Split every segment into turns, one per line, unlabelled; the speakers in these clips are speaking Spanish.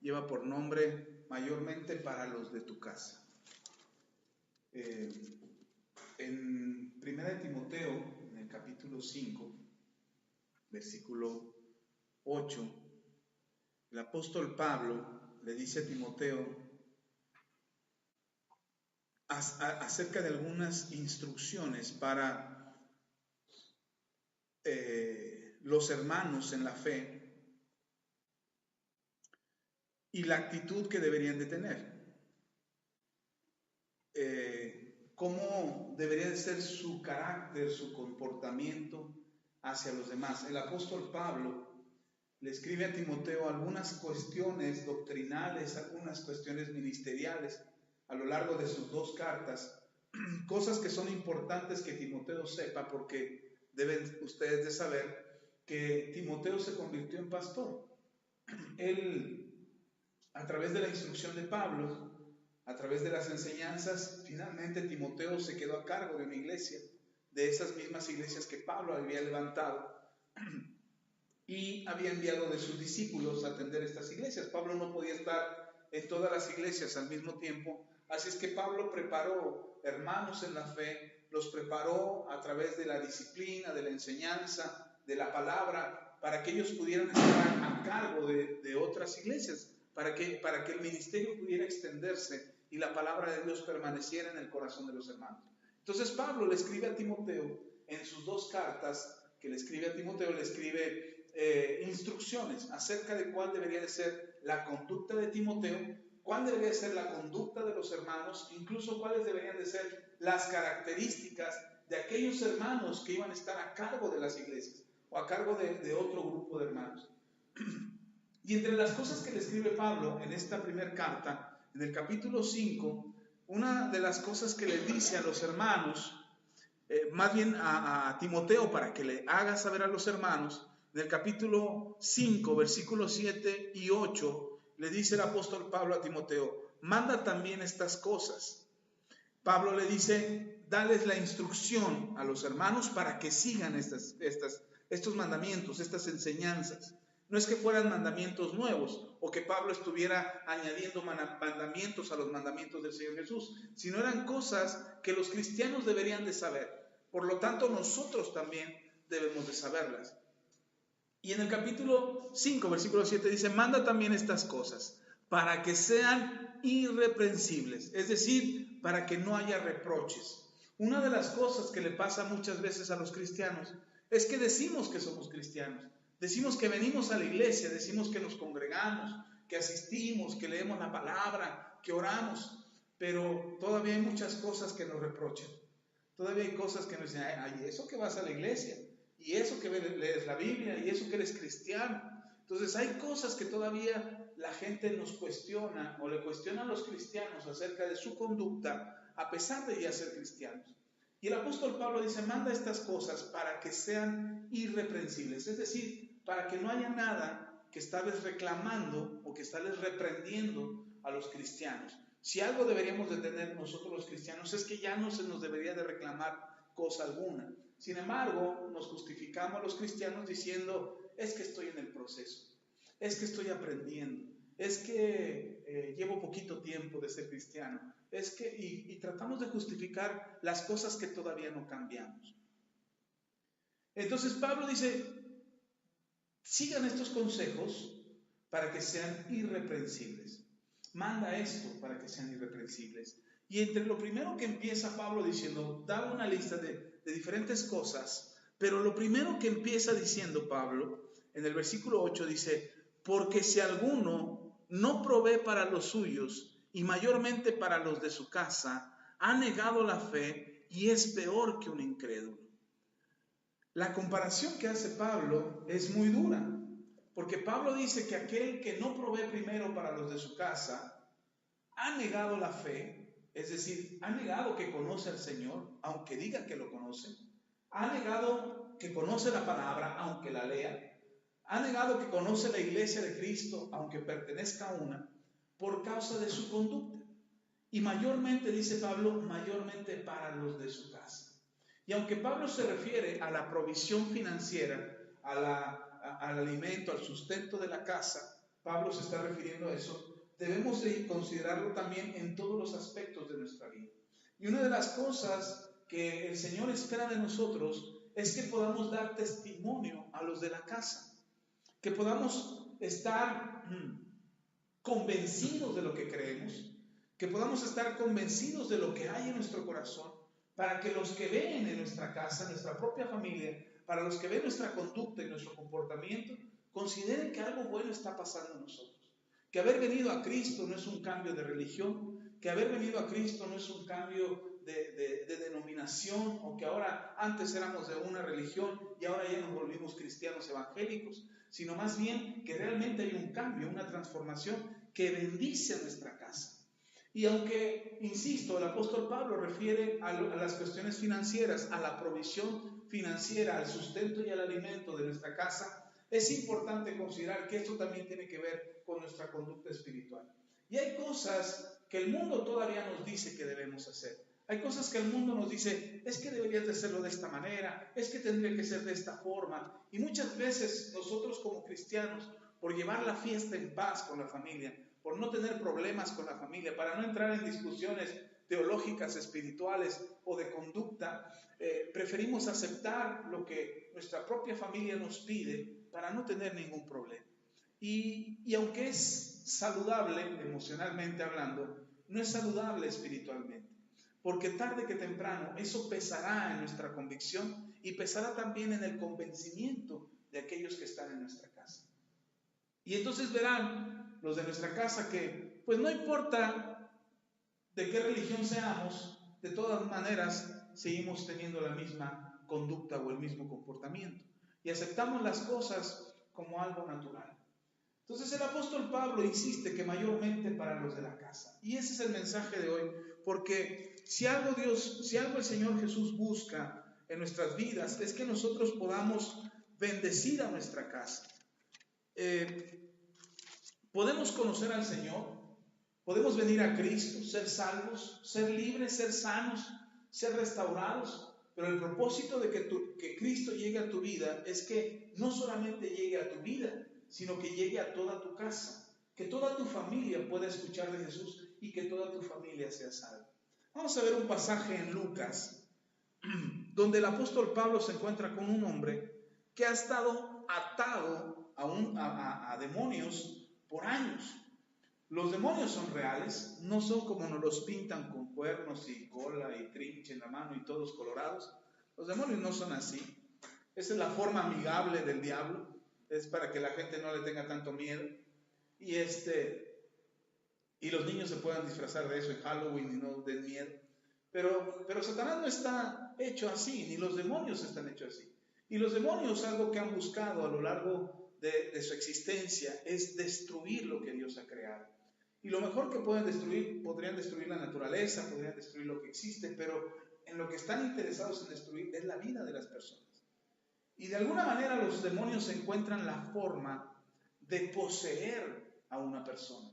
lleva por nombre mayormente para los de tu casa. En 1 Timoteo, en el capítulo 5, versículo 8, el apóstol Pablo le dice a Timoteo acerca de algunas instrucciones para los hermanos en la fe y la actitud que deberían de tener. Cómo debería de ser su carácter, su comportamiento hacia los demás. El apóstol Pablo le escribe a Timoteo algunas cuestiones doctrinales, algunas cuestiones ministeriales a lo largo de sus dos cartas, cosas que son importantes que Timoteo sepa, porque deben ustedes de saber que Timoteo se convirtió en pastor. Él, a través de la instrucción de Pablo, a través de las enseñanzas, finalmente Timoteo se quedó a cargo de una iglesia, de esas mismas iglesias que Pablo había levantado y había enviado de sus discípulos a atender estas iglesias. Pablo no podía estar en todas las iglesias al mismo tiempo, así es que Pablo preparó hermanos en la fe, los preparó a través de la disciplina, de la enseñanza, de la palabra, para que ellos pudieran estar a cargo de otras iglesias, para que el ministerio pudiera extenderse y la palabra de Dios permaneciera en el corazón de los hermanos. Entonces Pablo le escribe a Timoteo, en sus dos cartas que le escribe a Timoteo, le escribe instrucciones acerca de cuál debería de ser la conducta de Timoteo, cuál debería de ser la conducta de los hermanos, incluso cuáles deberían de ser las características de aquellos hermanos que iban a estar a cargo de las iglesias o a cargo de otro grupo de hermanos. Y entre las cosas que le escribe Pablo en esta primera carta, en el capítulo 5, una de las cosas que le dice a los hermanos, más bien a Timoteo, para que le haga saber a los hermanos, en el capítulo 5, versículos 7 y 8, le dice el apóstol Pablo a Timoteo, manda también estas cosas. Pablo le dice, dales la instrucción a los hermanos para que sigan estos mandamientos, estas enseñanzas. No es que fueran mandamientos nuevos o que Pablo estuviera añadiendo mandamientos a los mandamientos del Señor Jesús, sino eran cosas que los cristianos deberían de saber. Por lo tanto, nosotros también debemos de saberlas. Y en el capítulo 5, versículo 7 dice, manda también estas cosas para que sean irreprensibles, es decir, para que no haya reproches. Una de las cosas que le pasa muchas veces a los cristianos es que decimos que somos cristianos. Decimos que venimos a la iglesia, decimos que nos congregamos, que asistimos, que leemos la palabra, que oramos, pero todavía hay muchas cosas que nos reprochan. Todavía hay cosas que nos dicen, ay, eso que vas a la iglesia, y eso que lees la Biblia, y eso que eres cristiano. Entonces hay cosas que todavía la gente nos cuestiona o le cuestionan a los cristianos acerca de su conducta, a pesar de ya ser cristianos. Y el apóstol Pablo dice, manda estas cosas para que sean irreprensibles, es decir, para que no haya nada que estés reclamando o que estés reprendiendo a los cristianos. Si algo deberíamos de tener nosotros los cristianos es que ya no se nos debería de reclamar cosa alguna. Sin embargo, nos justificamos los cristianos diciendo, es que estoy en el proceso, es que estoy aprendiendo, es que llevo poquito tiempo de ser cristiano, es que, y tratamos de justificar las cosas que todavía no cambiamos. Entonces Pablo dice, sigan estos consejos para que sean irreprensibles. Manda esto para que sean irreprensibles. Y entre lo primero que empieza Pablo diciendo, da una lista de diferentes cosas, pero lo primero que empieza diciendo Pablo, en el versículo 8 dice, porque si alguno no provee para los suyos, y mayormente para los de su casa, ha negado la fe y es peor que un incrédulo. La comparación que hace Pablo es muy dura, porque Pablo dice que aquel que no provee primero para los de su casa, ha negado la fe, es decir, ha negado que conoce al Señor, aunque diga que lo conoce, ha negado que conoce la palabra, aunque la lea, ha negado que conoce la iglesia de Cristo, aunque pertenezca a una, por causa de su conducta. Y mayormente, dice Pablo, mayormente para los de su casa. Y aunque Pablo se refiere a la provisión financiera, al alimento, al sustento de la casa, Pablo se está refiriendo a eso, debemos de considerarlo también en todos los aspectos de nuestra vida. Y una de las cosas que el Señor espera de nosotros es que podamos dar testimonio a los de la casa, que podamos estar convencidos de lo que creemos, que podamos estar convencidos de lo que hay en nuestro corazón, para que los que ven en nuestra casa, en nuestra propia familia, para los que ven nuestra conducta y nuestro comportamiento, consideren que algo bueno está pasando en nosotros. Que haber venido a Cristo no es un cambio de religión, que haber venido a Cristo no es un cambio de denominación, o que ahora antes éramos de una religión y ahora ya nos volvimos cristianos evangélicos, sino más bien que realmente hay un cambio, una transformación que bendice a nuestra casa. Y aunque, insisto, el apóstol Pablo refiere a las cuestiones financieras, a la provisión financiera, al sustento y al alimento de nuestra casa, es importante considerar que esto también tiene que ver con nuestra conducta espiritual. Y hay cosas que el mundo todavía nos dice que debemos hacer. Hay cosas que el mundo nos dice, es que deberías de hacerlo de esta manera, es que tendría que ser de esta forma. Y muchas veces nosotros como cristianos, por llevar la fiesta en paz con la familia, por no tener problemas con la familia, para no entrar en discusiones teológicas, espirituales o de conducta, preferimos aceptar lo que nuestra propia familia nos pide para no tener ningún problema. Y aunque es saludable emocionalmente hablando, no es saludable espiritualmente, porque tarde que temprano eso pesará en nuestra convicción y pesará también en el convencimiento de aquellos que están en nuestra casa. Y entonces verán los de nuestra casa que, pues no importa de qué religión seamos, de todas maneras seguimos teniendo la misma conducta o el mismo comportamiento y aceptamos las cosas como algo natural. Entonces el apóstol Pablo insiste que mayormente para los de la casa. Y ese es el mensaje de hoy, porque si algo el Señor Jesús busca en nuestras vidas es que nosotros podamos bendecir a nuestra casa. Podemos conocer al Señor, podemos venir a Cristo, ser salvos, ser libres, ser sanos, ser restaurados, pero el propósito de que Cristo llegue a tu vida es que no solamente llegue a tu vida, sino que llegue a toda tu casa, que toda tu familia pueda escuchar de Jesús y que toda tu familia sea salva. Vamos a ver un pasaje en Lucas, donde el apóstol Pablo se encuentra con un hombre que ha estado atado a demonios por años. Los demonios son reales, no son como nos los pintan con cuernos y cola y trinche en la mano y todos colorados. Los demonios no son así. Esa es la forma amigable del diablo, es para que la gente no le tenga tanto miedo. Y los niños se puedan disfrazar de eso en Halloween y no den miedo. Pero Satanás no está hecho así, ni los demonios están hechos así. Y los demonios, algo que han buscado a lo largo de su existencia, es destruir lo que Dios ha creado. Y lo mejor que podrían destruir la naturaleza, podrían destruir lo que existe, pero en lo que están interesados en destruir es la vida de las personas. Y de alguna manera los demonios encuentran la forma de poseer a una persona.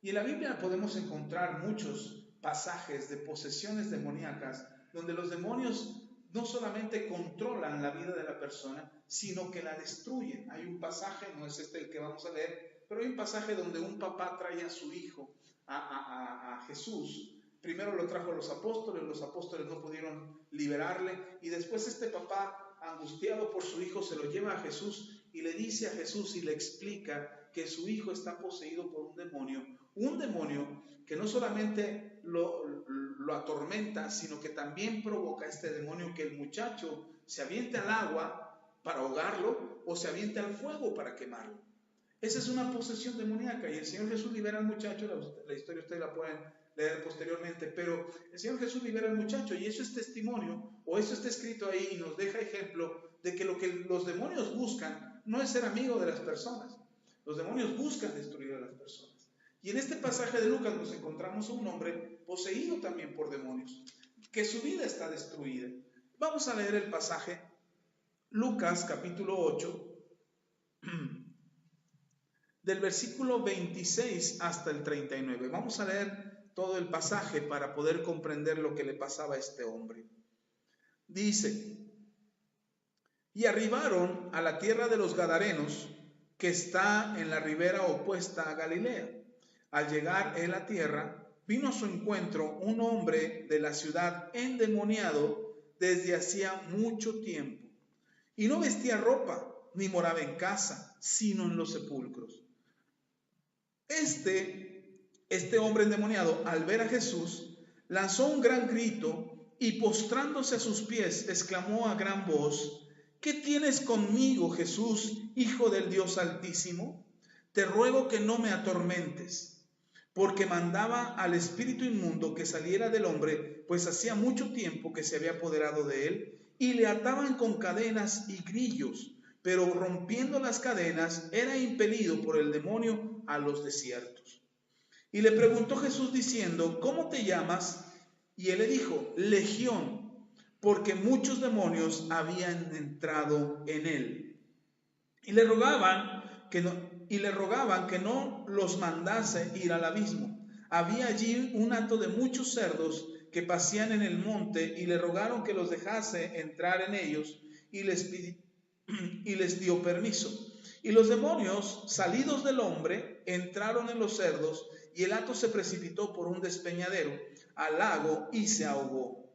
Y en la Biblia podemos encontrar muchos pasajes de posesiones demoníacas, donde los demonios no solamente controlan la vida de la persona, sino que la destruyen. Hay un pasaje, no es este el que vamos a leer, pero hay un pasaje donde un papá trae a su hijo a Jesús. Primero lo trajo a los apóstoles no pudieron liberarle, y después este papá, angustiado por su hijo, se lo lleva a Jesús y le dice a Jesús y le explica que su hijo está poseído por un demonio que no solamente lo atormenta, sino que también provoca este demonio que el muchacho se aviente al agua para ahogarlo o se aviente al fuego para quemarlo. Esa es una posesión demoníaca, y el Señor Jesús libera al muchacho. La historia ustedes la pueden leer posteriormente, pero el Señor Jesús libera al muchacho, y eso es testimonio, o eso está escrito ahí y nos deja ejemplo de que lo que los demonios buscan no es ser amigo de las personas. Los demonios buscan destruir a las personas. Y en este pasaje de Lucas nos encontramos a un hombre poseído también por demonios, que su vida está destruida. Vamos a leer el pasaje, Lucas capítulo 8, del versículo 26 hasta el 39. Vamos a leer todo el pasaje para poder comprender lo que le pasaba a este hombre. Dice: y arribaron a la tierra de los Gadarenos, que está en la ribera opuesta a Galilea. Al llegar él a tierra, vino a su encuentro un hombre de la ciudad endemoniado desde hacía mucho tiempo, y no vestía ropa, ni moraba en casa, sino en los sepulcros. Este hombre endemoniado, al ver a Jesús, lanzó un gran grito y postrándose a sus pies, exclamó a gran voz: ¿Qué tienes conmigo, Jesús, Hijo del Dios Altísimo? Te ruego que no me atormentes. Porque mandaba al espíritu inmundo que saliera del hombre, pues hacía mucho tiempo que se había apoderado de él, y le ataban con cadenas y grillos, pero rompiendo las cadenas era impelido por el demonio a los desiertos. Y le preguntó Jesús diciendo: ¿Cómo te llamas? Y él le dijo: Legión, porque muchos demonios habían entrado en él. Y le rogaban que no los mandase ir al abismo. Había allí un hato de muchos cerdos que pasían en el monte, y le rogaron que los dejase entrar en ellos, y les dio permiso. Y los demonios, salidos del hombre, entraron en los cerdos, y el hato se precipitó por un despeñadero al lago y se ahogó.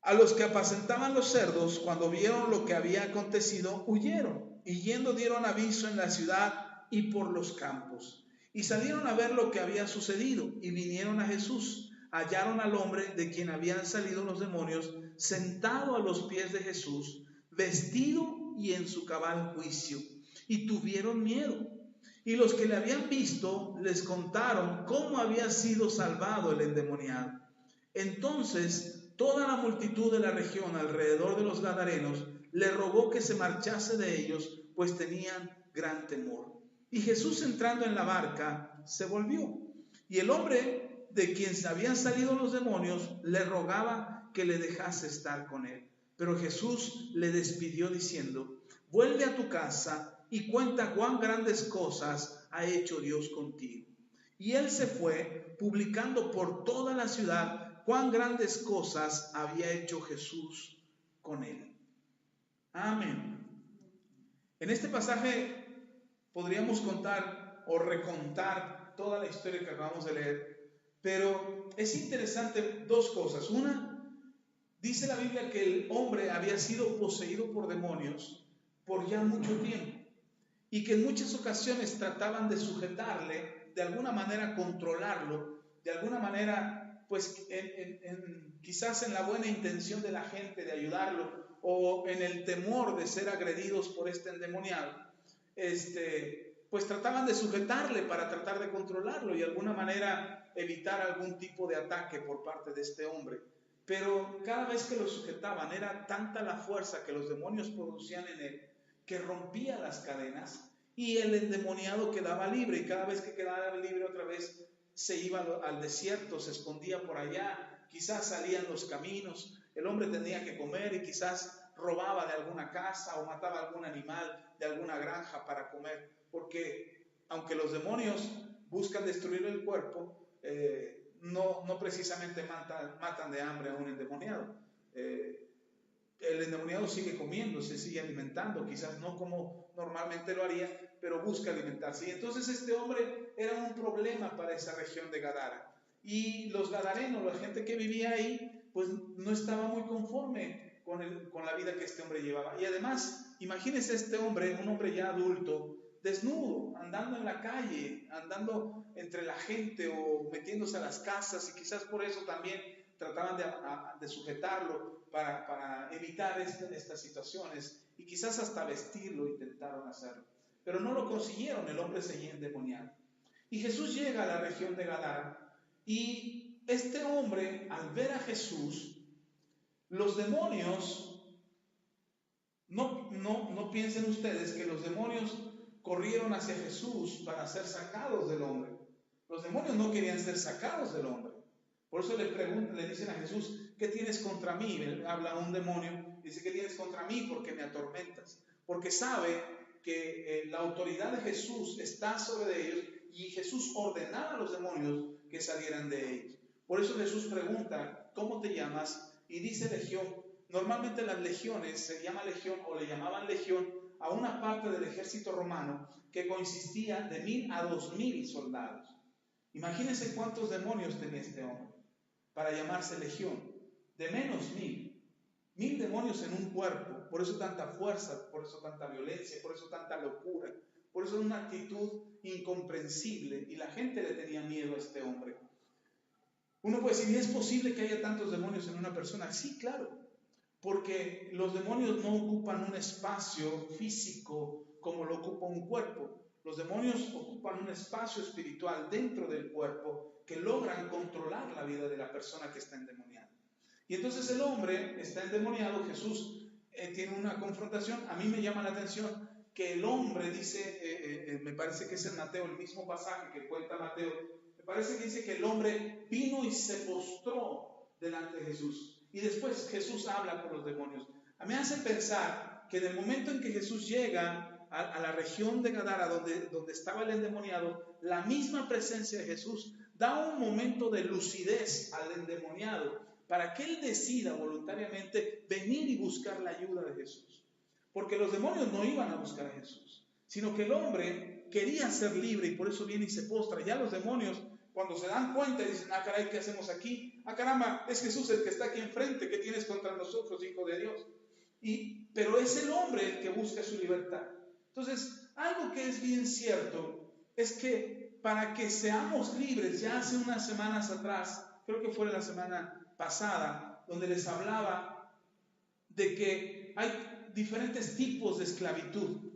A los que apacentaban los cerdos, cuando vieron lo que había acontecido, huyeron, y yendo dieron aviso en la ciudad y por los campos. Y salieron a ver lo que había sucedido, y vinieron a Jesús. Hallaron al hombre de quien habían salido los demonios, sentado a los pies de Jesús, vestido y en su cabal juicio, y tuvieron miedo. Y los que le habían visto les contaron cómo había sido salvado el endemoniado. Entonces toda la multitud de la región alrededor de los Gadarenos le rogó que se marchase de ellos, pues tenían gran temor. Y Jesús, entrando en la barca, se volvió, y el hombre de quien habían salido los demonios le rogaba que le dejase estar con él. Pero Jesús le despidió diciendo: vuelve a tu casa y cuenta cuán grandes cosas ha hecho Dios contigo. Y él se fue, publicando por toda la ciudad cuán grandes cosas había hecho Jesús con él. Amén. En este pasaje podríamos contar o recontar toda la historia que acabamos de leer, pero es interesante dos cosas. Una, dice la Biblia que el hombre había sido poseído por demonios por ya mucho tiempo, y que en muchas ocasiones trataban de sujetarle, de alguna manera controlarlo, de alguna manera, pues quizás en la buena intención de la gente de ayudarlo, o en el temor de ser agredidos por este endemoniado, pues trataban de sujetarle para tratar de controlarlo y de alguna manera evitar algún tipo de ataque por parte de este hombre. Pero cada vez que lo sujetaban, era tanta la fuerza que los demonios producían en él, que rompía las cadenas, y el endemoniado quedaba libre, y cada vez que quedaba libre otra vez se iba al desierto, se escondía por allá, quizás salía en los caminos, el hombre tenía que comer y quizás robaba de alguna casa o mataba algún animal de alguna granja para comer, porque aunque los demonios buscan destruir el cuerpo, no precisamente matan de hambre a un endemoniado. El endemoniado sigue comiendo, se sigue alimentando, quizás no como normalmente lo haría, pero busca alimentarse. Y entonces este hombre era un problema para esa región de Gadara. Y los gadarenos, la gente que vivía ahí, pues no estaba muy conforme con la vida que este hombre llevaba. Y además, imagínense este hombre, un hombre ya adulto, desnudo, andando en la calle, andando entre la gente o metiéndose a las casas, y quizás por eso también trataban de sujetarlo para evitar estas situaciones, y quizás hasta vestirlo intentaron hacerlo, pero no lo consiguieron. El hombre seguía endemoniado. Y Jesús llega a la región de Gadara, y este hombre, al ver a Jesús, los demonios, no piensen ustedes que los demonios corrieron hacia Jesús para ser sacados del hombre. Los demonios no querían ser sacados del hombre. Por eso le dicen a Jesús: ¿qué tienes contra mí? Habla un demonio, dice: ¿qué tienes contra mí? Porque me atormentas. Porque sabe que la autoridad de Jesús está sobre ellos, y Jesús ordenaba a los demonios que salieran de ellos. Por eso Jesús pregunta: ¿cómo te llamas? Y dice legión. Normalmente las legiones se llama legión, o le llamaban legión, a una parte del ejército romano que consistía de 1,000 a 2,000 soldados. Imagínense cuántos demonios tenía este hombre para llamarse legión. De menos 1,000. 1,000 demonios en un cuerpo. Por eso tanta fuerza, por eso tanta violencia, por eso tanta locura. Por eso una actitud incomprensible. Y la gente le tenía miedo a este hombre. Uno puede decir, ¿y es posible que haya tantos demonios en una persona? Sí, claro. Porque los demonios no ocupan un espacio físico como lo ocupa un cuerpo. Los demonios ocupan un espacio espiritual dentro del cuerpo que logran controlar la vida de la persona que está endemoniada. Y entonces el hombre está endemoniado. Jesús tiene una confrontación. A mí me llama la atención que el hombre dice, me parece que es en Mateo, el mismo pasaje que cuenta Mateo, me parece que dice que el hombre vino y se postró delante de Jesús. Y después Jesús habla con los demonios. A mí me hace pensar que en el momento en que Jesús llega a la región de Gadara, donde estaba el endemoniado, la misma presencia de Jesús da un momento de lucidez al endemoniado para que él decida voluntariamente venir y buscar la ayuda de Jesús. Porque los demonios no iban a buscar a Jesús, sino que el hombre quería ser libre y por eso viene y se postra. Ya los demonios, cuando se dan cuenta, dicen, ah, caray, ¿qué hacemos aquí? Ah, caramba, es Jesús el que está aquí enfrente. ¿Qué tienes contra nosotros, hijo de Dios? Pero es el hombre el que busca su libertad. Entonces, algo que es bien cierto es que para que seamos libres, ya hace unas semanas atrás, creo que fue la semana pasada, donde les hablaba de que hay diferentes tipos de esclavitud.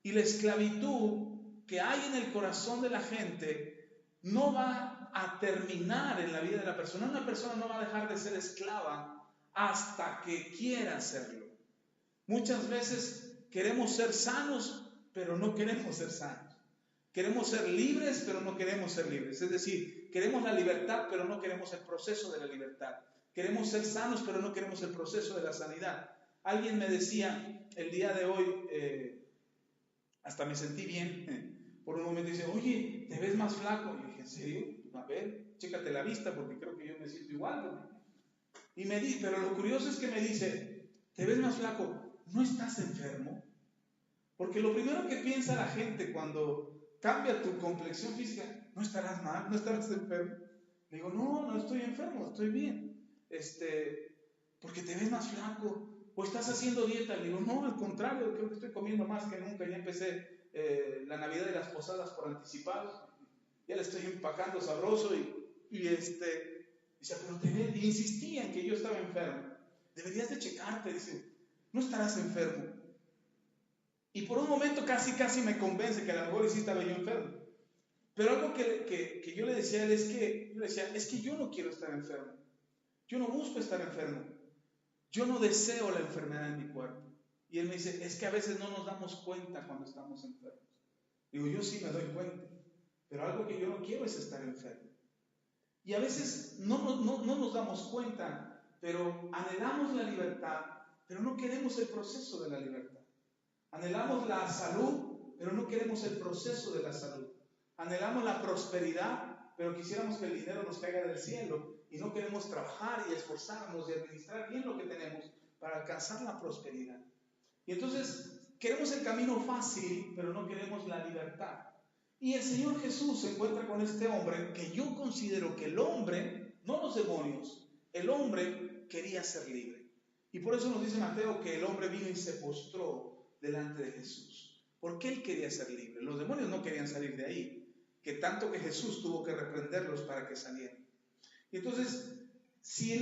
Y la esclavitud que hay en el corazón de la gente no va a terminar en la vida de la persona. Una persona no va a dejar de ser esclava hasta que quiera serlo. Muchas veces queremos ser sanos, pero no queremos ser sanos. Queremos ser libres, pero no queremos ser libres. Es decir, queremos la libertad, pero no queremos el proceso de la libertad. Queremos ser sanos, pero no queremos el proceso de la sanidad. Alguien me decía el día de hoy, hasta me sentí bien, por un momento dice, oye, ¿te ves más flaco? Y dije, ¿en serio? A ver, chécate la vista, porque creo que yo me siento igual, ¿no? Y me dice, pero lo curioso es que me dice, ¿te ves más flaco? ¿No estás enfermo? Porque lo primero que piensa la gente cuando cambia tu complexión física, ¿no estarás mal? ¿No estarás enfermo? Le digo, no estoy enfermo, estoy bien. Porque te ves más flaco. ¿O estás haciendo dieta? Le digo, no, al contrario, creo que estoy comiendo más que nunca. Ya empecé la Navidad de las posadas por anticipado. Ya le estoy empacando sabroso dice, pero y insistía en que yo estaba enfermo. Deberías de checarte, dice, no estarás enfermo. Y por un momento casi me convence que a lo mejor sí estaba yo enfermo. Pero algo que yo le decía a él es que yo no quiero estar enfermo. Yo no busco estar enfermo. Yo no deseo la enfermedad en mi cuerpo. Y él me dice, es que a veces no nos damos cuenta cuando estamos enfermos. Digo, yo sí me doy cuenta. Pero algo que yo no quiero es estar enfermo. Y a veces no nos damos cuenta, pero anhelamos la libertad, pero no queremos el proceso de la libertad. Anhelamos la salud, pero no queremos el proceso de la salud. Anhelamos la prosperidad, pero quisiéramos que el dinero nos caiga del cielo y no queremos trabajar y esforzarnos y administrar bien lo que tenemos para alcanzar la prosperidad. Y entonces queremos el camino fácil, pero no queremos la libertad. Y el Señor Jesús se encuentra con este hombre que yo considero que el hombre, no los demonios, el hombre quería ser libre. Y por eso nos dice Mateo que el hombre vino y se postró delante de Jesús. Porque él quería ser libre. Los demonios no querían salir de ahí, que tanto que Jesús tuvo que reprenderlos para que salieran. Y entonces, si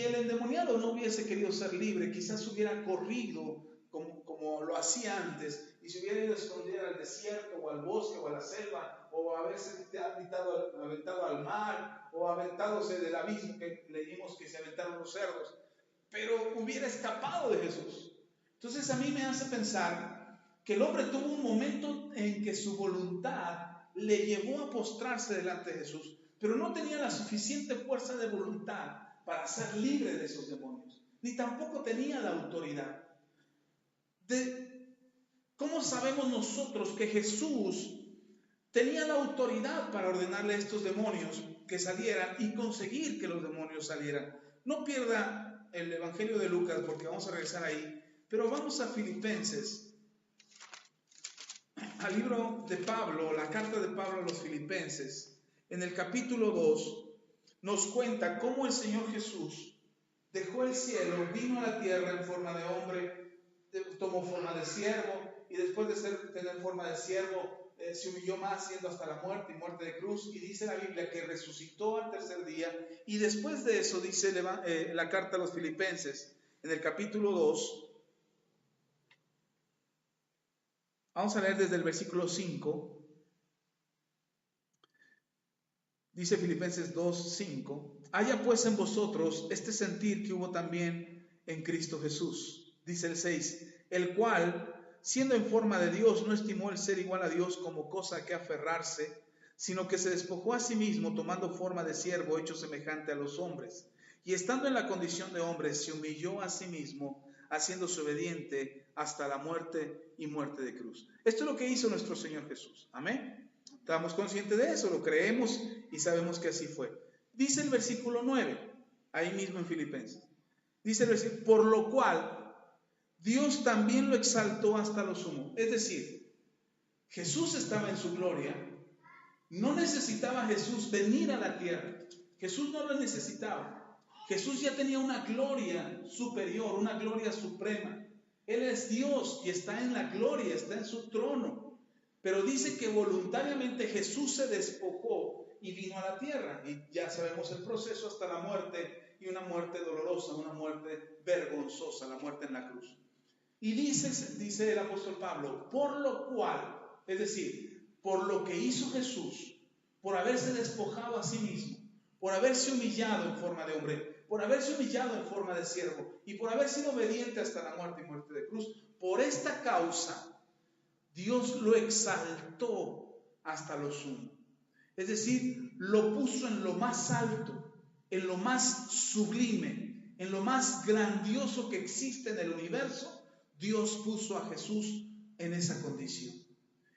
el endemoniado no hubiese querido ser libre, quizás hubiera corrido como lo hacía antes y se hubiera ido a esconder al desierto o al bosque o a la selva o haberse aventado al mar o aventadose del abismo que leímos que se aventaron los cerdos, pero hubiera escapado de Jesús. Entonces a mí me hace pensar que el hombre tuvo un momento en que su voluntad le llevó a postrarse delante de Jesús, pero no tenía la suficiente fuerza de voluntad para ser libre de esos demonios, ni tampoco tenía la autoridad. ¿Cómo sabemos nosotros que Jesús tenía la autoridad para ordenarle a estos demonios que salieran y conseguir que los demonios salieran? No pierda el Evangelio de Lucas porque vamos a regresar ahí, pero vamos a Filipenses al libro de Pablo, la carta de Pablo a los Filipenses, en el capítulo 2, nos cuenta cómo el Señor Jesús dejó el cielo, vino a la tierra en forma de hombre, tomó forma de siervo, y después de tener forma de siervo, se humilló más, siendo hasta la muerte y muerte de cruz. Y dice la Biblia que resucitó al tercer día. Y después de eso, dice la carta a los Filipenses, en el capítulo 2, vamos a leer desde el versículo 5. Dice Filipenses 2:5: haya pues en vosotros este sentir que hubo también en Cristo Jesús. Dice el 6: el cual, siendo en forma de Dios, no estimó el ser igual a Dios como cosa a que aferrarse, sino que se despojó a sí mismo, tomando forma de siervo, hecho semejante a los hombres. Y estando en la condición de hombre, se humilló a sí mismo, haciéndose obediente hasta la muerte y muerte de cruz. Esto es lo que hizo nuestro Señor Jesús. Amén. Estamos conscientes de eso, lo creemos y sabemos que así fue. Dice el versículo 9, ahí mismo en Filipenses. Dice el versículo: por lo cual Dios también lo exaltó hasta lo sumo. Es decir, Jesús estaba en su gloria. No necesitaba Jesús venir a la tierra. Jesús no lo necesitaba. Jesús ya tenía una gloria superior, una gloria suprema. Él es Dios y está en la gloria, está en su trono. Pero dice que voluntariamente Jesús se despojó y vino a la tierra. Y ya sabemos el proceso hasta la muerte, y una muerte dolorosa, una muerte vergonzosa, la muerte en la cruz. Y dice el apóstol Pablo: por lo cual, es decir, por lo que hizo Jesús, por haberse despojado a sí mismo, por haberse humillado en forma de hombre, por haberse humillado en forma de siervo, y por haber sido obediente hasta la muerte y muerte de cruz, por esta causa, Dios lo exaltó hasta lo sumo. Es decir, lo puso en lo más alto, en lo más sublime, en lo más grandioso que existe en el universo. Dios puso a Jesús en esa condición.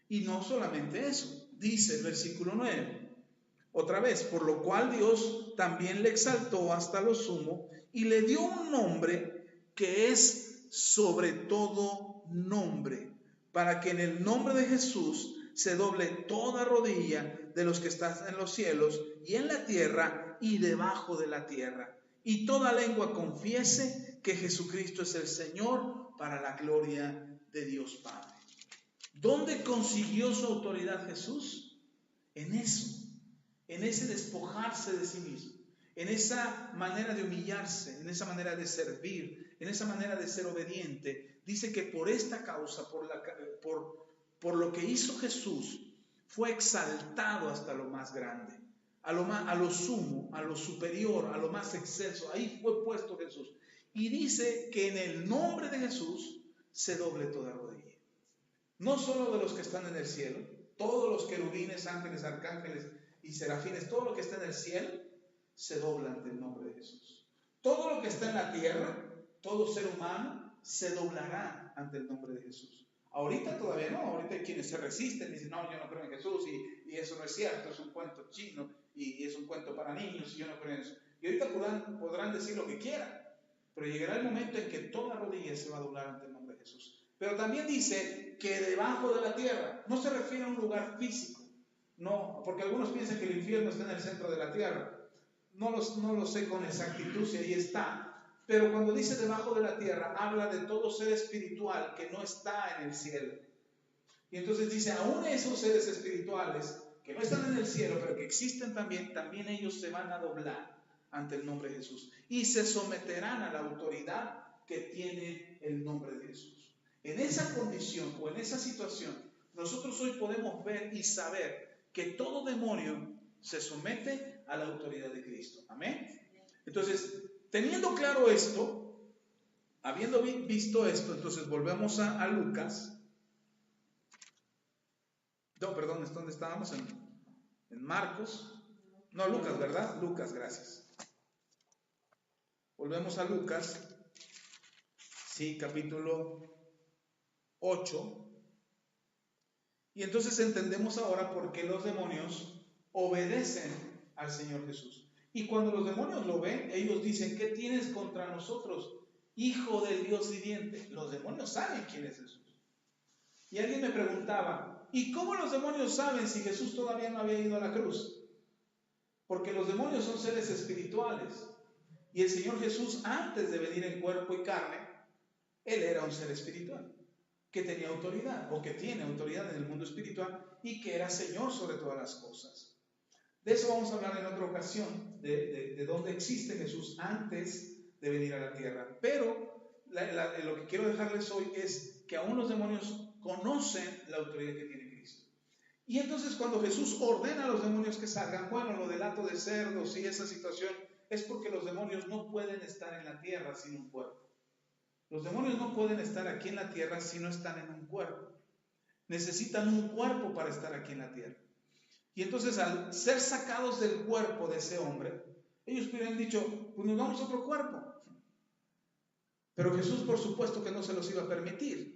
Y no solamente eso, dice el versículo 9, otra vez: por lo cual Dios también le exaltó hasta lo sumo y le dio un nombre que es sobre todo nombre, para que en el nombre de Jesús se doble toda rodilla de los que están en los cielos y en la tierra y debajo de la tierra, y toda lengua confiese que Jesucristo es el Señor, para la gloria de Dios Padre. ¿Dónde consiguió su autoridad Jesús? En eso, en ese despojarse de sí mismo, en esa manera de humillarse, en esa manera de servir, en esa manera de ser obediente. Dice que por esta causa, por lo que hizo Jesús, fue exaltado hasta lo más grande, a lo sumo, a lo superior, a lo más excelso. Ahí fue puesto Jesús. Y dice que en el nombre de Jesús se doble toda rodilla. No solo de los que están en el cielo, todos los querubines, ángeles, arcángeles y serafines, todo lo que está en el cielo, se dobla ante el nombre de Jesús. Todo lo que está en la tierra, todo ser humano, se doblará ante el nombre de Jesús. Ahorita todavía no, ahorita hay quienes se resisten y dicen: no, yo no creo en Jesús, y eso no es cierto, es un cuento chino, y es un cuento para niños, y yo no creo en eso. Y ahorita podrán decir lo que quieran, pero llegará el momento en que toda rodilla se va a doblar ante el nombre de Jesús. Pero también dice que debajo de la tierra, no se refiere a un lugar físico, no, porque algunos piensan que el infierno está en el centro de la tierra. No lo sé con exactitud si ahí está, pero cuando dice debajo de la tierra, habla de todo ser espiritual que no está en el cielo. Y entonces dice: aún esos seres espirituales que no están en el cielo, pero que existen también ellos se van a doblar ante el nombre de Jesús y se someterán a la autoridad que tiene el nombre de Jesús. En esa condición o en esa situación, nosotros hoy podemos ver y saber que todo demonio se somete a la autoridad de Cristo. Amén. Entonces, teniendo claro esto, habiendo visto esto, entonces volvemos a Lucas. No, perdón, ¿dónde estábamos? En Marcos. No, Lucas, ¿verdad? Lucas, gracias. Volvemos a Lucas. Sí, capítulo 8. Y entonces entendemos ahora por qué los demonios obedecen al Señor Jesús. Y cuando los demonios lo ven, ellos dicen: ¿qué tienes contra nosotros, Hijo del Dios viviente? Los demonios saben quién es Jesús. Y alguien me preguntaba: ¿y cómo los demonios saben si Jesús todavía no había ido a la cruz? Porque los demonios son seres espirituales. Y el Señor Jesús, antes de venir en cuerpo y carne, Él era un ser espiritual, que tenía autoridad, o que tiene autoridad en el mundo espiritual, y que era Señor sobre todas las cosas. De eso vamos a hablar en otra ocasión, de dónde existe Jesús antes de venir a la tierra. Pero lo que quiero dejarles hoy es que aún los demonios conocen la autoridad que tiene Cristo. Y entonces cuando Jesús ordena a los demonios que salgan, bueno, lo del hato de cerdos y esa situación es porque los demonios no pueden estar en la tierra sin un cuerpo. Los demonios no pueden estar aquí en la tierra si no están en un cuerpo. Necesitan un cuerpo para estar aquí en la tierra. Y entonces al ser sacados del cuerpo de ese hombre, ellos hubieran dicho, pues nos vamos a otro cuerpo. Pero Jesús por supuesto que no se los iba a permitir,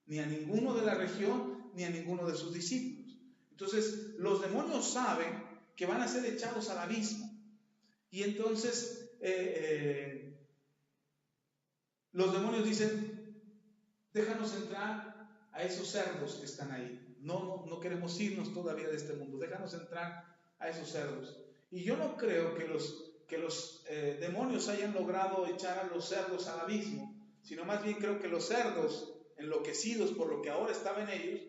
ni a ninguno de la región, ni a ninguno de sus discípulos. Entonces los demonios saben que van a ser echados al abismo. Y entonces los demonios dicen, déjanos entrar a esos cerdos que están ahí. No queremos irnos todavía de este mundo, déjanos entrar a esos cerdos. Y yo no creo que los demonios hayan logrado echar a los cerdos al abismo, sino más bien creo que los cerdos, enloquecidos por lo que ahora estaba en ellos,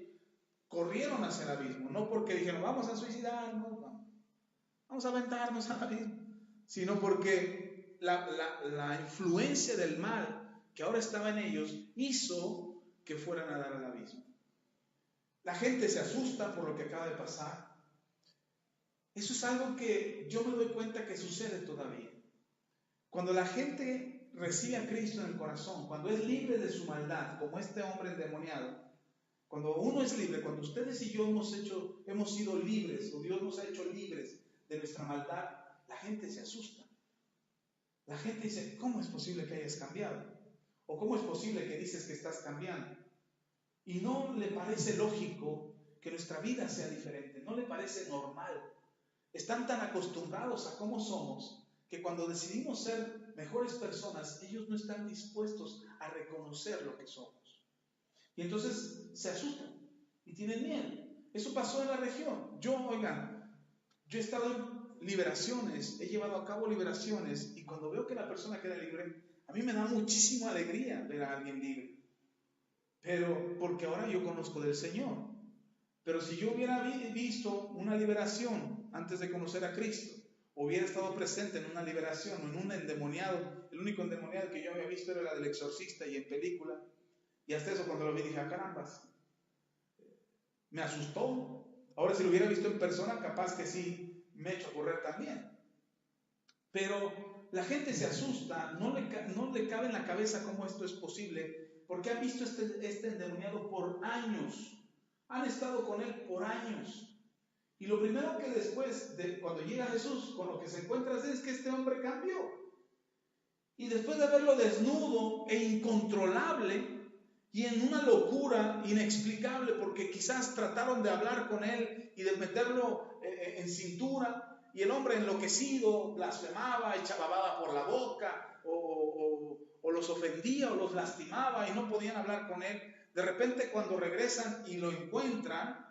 corrieron hacia el abismo, no porque dijeron, vamos a suicidarnos, vamos a aventarnos al abismo, sino porque la influencia del mal que ahora estaba en ellos hizo que fueran a dar al abismo. La gente se asusta por lo que acaba de pasar. Eso es algo que yo me doy cuenta que sucede todavía. Cuando la gente recibe a Cristo en el corazón, cuando es libre de su maldad, como este hombre endemoniado, cuando uno es libre, cuando ustedes y yo hemos sido libres, o Dios nos ha hecho libres de nuestra maldad, la gente se asusta. La gente dice, ¿cómo es posible que hayas cambiado? ¿O cómo es posible que dices que estás cambiando? Y no le parece lógico que nuestra vida sea diferente, no le parece normal. Están tan acostumbrados a cómo somos que cuando decidimos ser mejores personas, ellos no están dispuestos a reconocer lo que somos. Y entonces se asustan y tienen miedo. Eso pasó en la región. Yo he estado en liberaciones, he llevado a cabo liberaciones, y cuando veo que la persona queda libre, a mí me da muchísima alegría ver a alguien libre. Pero porque ahora yo conozco del Señor. Pero si yo hubiera visto una liberación antes de conocer a Cristo, hubiera estado presente en una liberación o en un endemoniado, el único endemoniado que yo había visto era la del exorcista y en película, y hasta eso cuando lo vi dije, carambas, me asustó. Ahora si lo hubiera visto en persona, capaz que sí me echo a correr también. Pero la gente se asusta, no le cabe en la cabeza cómo esto es posible, porque han visto este endemoniado por años, han estado con él por años. Y lo primero que después, cuando llega Jesús, con lo que se encuentra es que este hombre cambió. Y después de verlo desnudo e incontrolable, y en una locura inexplicable, porque quizás trataron de hablar con él y de meterlo en cintura, y el hombre enloquecido blasfemaba, echaba baba por la boca, o los ofendía o los lastimaba y no podían hablar con él. De repente cuando regresan y lo encuentran,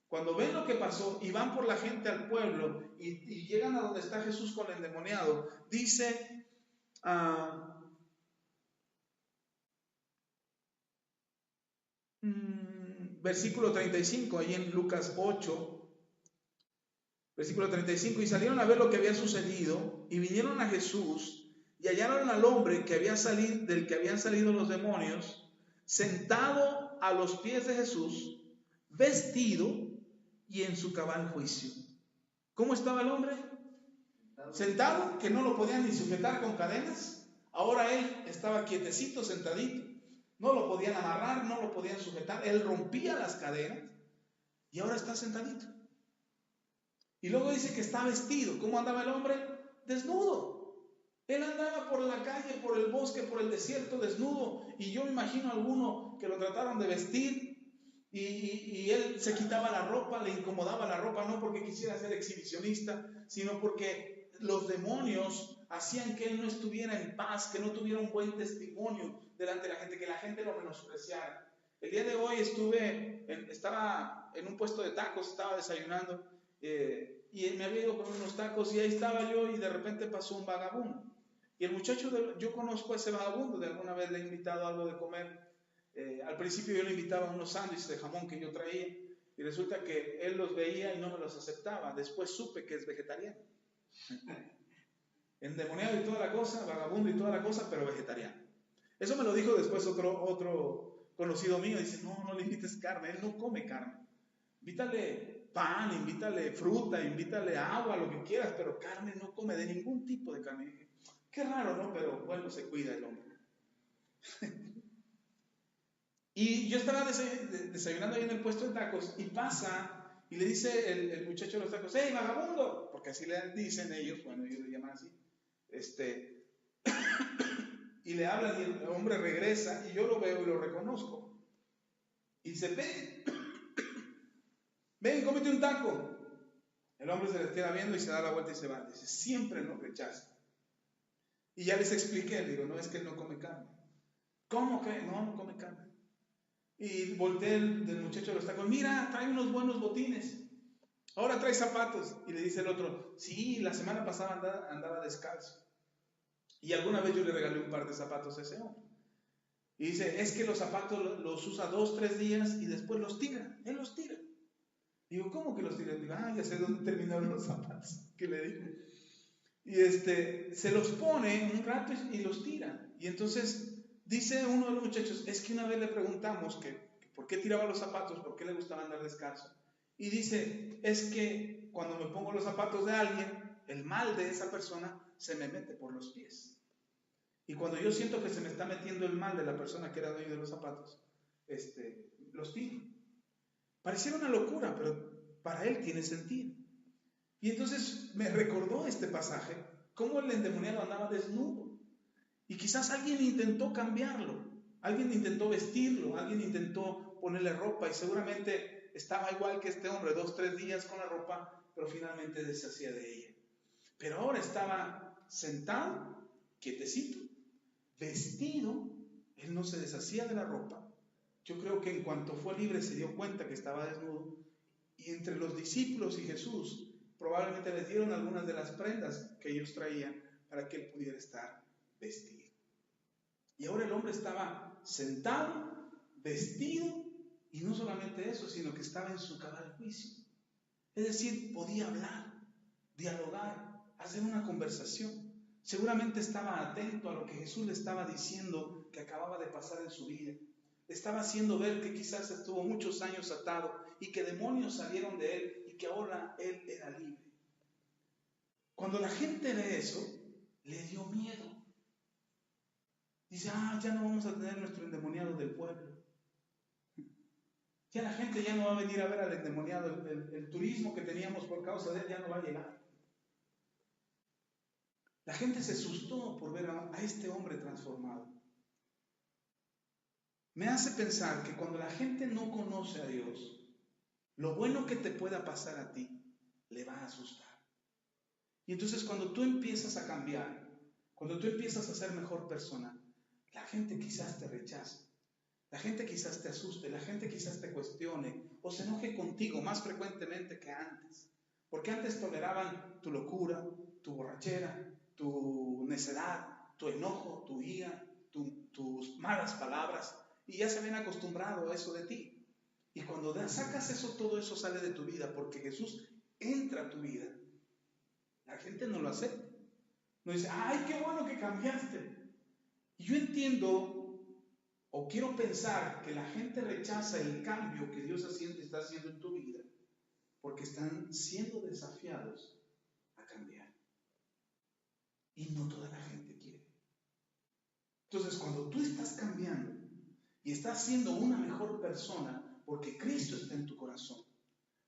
cuando ven lo que pasó y van por la gente al pueblo y llegan a donde está Jesús con el endemoniado, dice versículo 35, ahí en Lucas 8, versículo 35, y salieron a ver lo que había sucedido y vinieron a Jesús y hallaron al hombre del que habían salido los demonios, sentado a los pies de Jesús, vestido y en su cabal juicio. ¿Cómo estaba el hombre? Sentado, que no lo podían ni sujetar con cadenas. Ahora él estaba quietecito, sentadito. No lo podían amarrar, no lo podían sujetar. Él rompía las cadenas y ahora está sentadito. Y luego dice que está vestido. ¿Cómo andaba el hombre? Desnudo. Él andaba por la calle, por el bosque, por el desierto, desnudo. Y yo me imagino a alguno que lo trataron de vestir y él se quitaba la ropa, le incomodaba la ropa, no porque quisiera ser exhibicionista, sino porque los demonios hacían que él no estuviera en paz, que no tuviera un buen testimonio delante de la gente, que la gente lo menospreciara. El día de hoy estaba en un puesto de tacos, estaba desayunando y me había ido por unos tacos y ahí estaba yo y de repente pasó un vagabundo. Y el muchacho, yo conozco a ese vagabundo, de alguna vez le he invitado algo de comer. Al principio yo le invitaba unos sándwiches de jamón que yo traía y resulta que él los veía y no me los aceptaba. Después supe que es vegetariano. Endemoniado y toda la cosa, vagabundo y toda la cosa, pero vegetariano. Eso me lo dijo después otro conocido mío. Dice, no le invites carne, él no come carne. Invítale pan, invítale fruta, invítale agua, lo que quieras, pero carne no come, de ningún tipo de carne. Dije, qué raro, ¿no? Pero bueno, se cuida el hombre. Y yo estaba desayunando ahí en el puesto de tacos y pasa y le dice el muchacho de los tacos, ¡hey, vagabundo! Porque así le dicen ellos, bueno, ellos le llaman así. Y le hablan y el hombre regresa y yo lo veo y lo reconozco. Y dice, ven, cómete un taco. El hombre se les queda viendo y se da la vuelta y se va. Dice, siempre nos rechaza. Y ya les expliqué, digo, no es que él no come carne. ¿Cómo que? No come carne. Y volteé del muchacho de los tacos, mira, trae unos buenos botines. Ahora trae zapatos. Y le dice el otro, sí, la semana pasada andaba descalzo. Y alguna vez yo le regalé un par de zapatos a ese hombre. Y dice, es que los zapatos los usa 2, 3 días y después los tira. Él los tira. Digo, ¿cómo que los tira? Digo, ya sé dónde terminaron los zapatos. ¿Qué le digo? Y se los pone un rato y los tira. Y entonces dice uno de los muchachos, es que una vez le preguntamos que por qué tiraba los zapatos, por qué le gustaba andar descalzo. Y dice, es que cuando me pongo los zapatos de alguien, el mal de esa persona se me mete por los pies. Y cuando yo siento que se me está metiendo el mal de la persona que era dueño de los zapatos, los tiro. Pareciera una locura, pero para él tiene sentido. Y entonces me recordó este pasaje, cómo el endemoniado andaba desnudo. Y quizás alguien intentó cambiarlo, alguien intentó vestirlo, alguien intentó ponerle ropa y seguramente estaba igual que este hombre, 2, 3 días con la ropa, pero finalmente deshacía de ella. Pero ahora estaba sentado, quietecito, vestido, él no se deshacía de la ropa. Yo creo que en cuanto fue libre se dio cuenta que estaba desnudo y entre los discípulos y Jesús probablemente les dieron algunas de las prendas que ellos traían para que él pudiera estar vestido. Y ahora el hombre estaba sentado, vestido, y no solamente eso, sino que estaba en su cabal juicio. Es decir, podía hablar, dialogar, hacer una conversación. Seguramente estaba atento a lo que Jesús le estaba diciendo que acababa de pasar en su vida. Le estaba haciendo ver que quizás estuvo muchos años atado y que demonios salieron de él y que ahora él era libre. Cuando la gente ve eso, le dio miedo. Dice, ya no vamos a tener nuestro endemoniado del pueblo. Ya la gente ya no va a venir a ver al endemoniado. El turismo que teníamos por causa de él ya no va a llegar. La gente se asustó por ver a este hombre transformado. Me hace pensar que cuando la gente no conoce a Dios, lo bueno que te pueda pasar a ti le va a asustar. Y entonces cuando tú empiezas a cambiar, cuando tú empiezas a ser mejor persona, la gente quizás te rechace, la gente quizás te asuste, la gente quizás te cuestione o se enoje contigo más frecuentemente que antes. Porque antes toleraban tu locura, tu borrachera, tu necedad, tu enojo, tu ira, tus malas palabras, y ya se habían acostumbrado a eso de ti. Y cuando sacas eso, todo eso sale de tu vida, porque Jesús entra a tu vida. La gente no lo acepta. No dice, ¡ay, qué bueno que cambiaste! Y yo entiendo, o quiero pensar, que la gente rechaza el cambio que Dios está haciendo en tu vida, porque están siendo desafiados a cambiar. Y no toda la gente quiere. Entonces, cuando tú estás cambiando y estás siendo una mejor persona, porque Cristo está en tu corazón,